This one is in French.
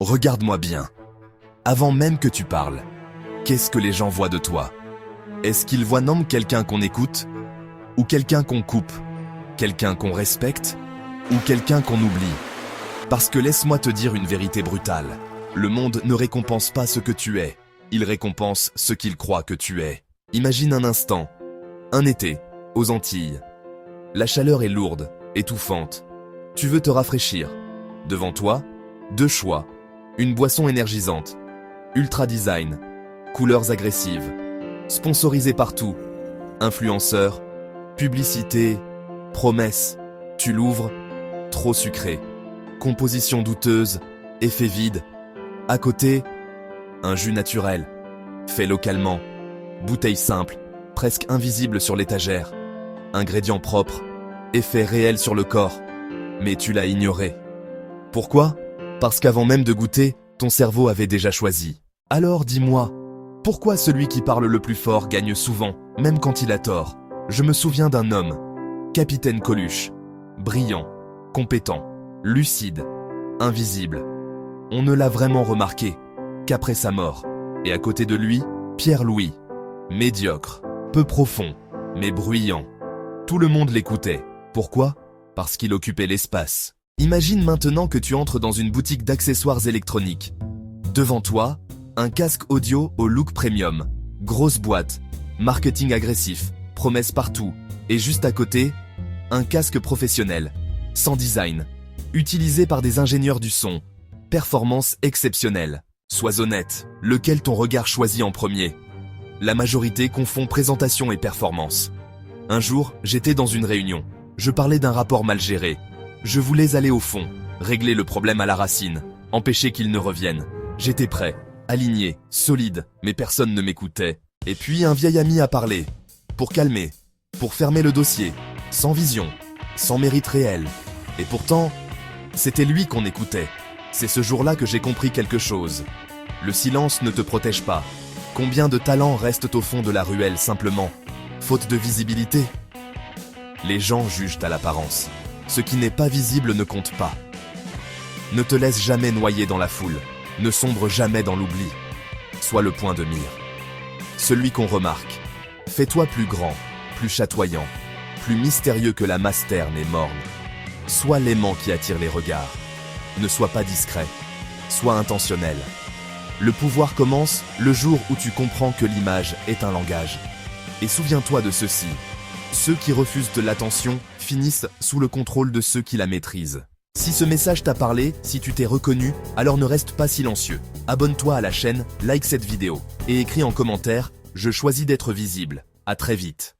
Regarde-moi bien. Avant même que tu parles, qu'est-ce que les gens voient de toi? Est-ce qu'ils voient quelqu'un qu'on écoute? Ou quelqu'un qu'on coupe? Quelqu'un qu'on respecte? Ou quelqu'un qu'on oublie? Parce que laisse-moi te dire une vérité brutale. Le monde ne récompense pas ce que tu es. Il récompense ce qu'il croit que tu es. Imagine un instant. Un été, aux Antilles. La chaleur est lourde, étouffante. Tu veux te rafraîchir. Devant toi, deux choix. Une boisson énergisante. Ultra design. Couleurs agressives. Sponsorisé partout. Influenceur. Publicité. Promesse. Tu l'ouvres. Trop sucré. Composition douteuse. Effet vide. À côté, un jus naturel. Fait localement. Bouteille simple. Presque invisible sur l'étagère. Ingrédients propres. Effet réel sur le corps. Mais tu l'as ignoré. Pourquoi? Parce qu'avant même de goûter, ton cerveau avait déjà choisi. Alors dis-moi, pourquoi celui qui parle le plus fort gagne souvent, même quand il a tort? Je me souviens d'un homme, Capitaine Coluche, brillant, compétent, lucide, invisible. On ne l'a vraiment remarqué qu'après sa mort. Et à côté de lui, Pierre-Louis, médiocre, peu profond, mais bruyant. Tout le monde l'écoutait. Pourquoi? Parce qu'il occupait l'espace. Imagine maintenant que tu entres dans une boutique d'accessoires électroniques. Devant toi, un casque audio au look premium, grosse boîte, marketing agressif, promesses partout, et juste à côté, un casque professionnel, sans design, utilisé par des ingénieurs du son, performance exceptionnelle. Sois honnête, lequel ton regard choisit en premier? La majorité confond présentation et performance. Un jour, j'étais dans une réunion. Je parlais d'un rapport mal géré. Je voulais aller au fond, régler le problème à la racine, empêcher qu'il ne revienne. J'étais prêt, aligné, solide, mais personne ne m'écoutait. Et puis un vieil ami a parlé. Pour calmer, pour fermer le dossier, sans vision, sans mérite réel. Et pourtant, c'était lui qu'on écoutait. C'est ce jour-là que j'ai compris quelque chose. Le silence ne te protège pas. Combien de talents restent au fond de la ruelle simplement, faute de visibilité? Les gens jugent à l'apparence. Ce qui n'est pas visible ne compte pas. Ne te laisse jamais noyer dans la foule. Ne sombre jamais dans l'oubli. Sois le point de mire. Celui qu'on remarque. Fais-toi plus grand, plus chatoyant, plus mystérieux que la masse terne et morne. Sois l'aimant qui attire les regards. Ne sois pas discret. Sois intentionnel. Le pouvoir commence le jour où tu comprends que l'image est un langage. Et souviens-toi de ceci. Ceux qui refusent de l'attention finissent sous le contrôle de ceux qui la maîtrisent. Si ce message t'a parlé, si tu t'es reconnu, alors ne reste pas silencieux. Abonne-toi à la chaîne, like cette vidéo et écris en commentaire « Je choisis d'être visible ». À très vite.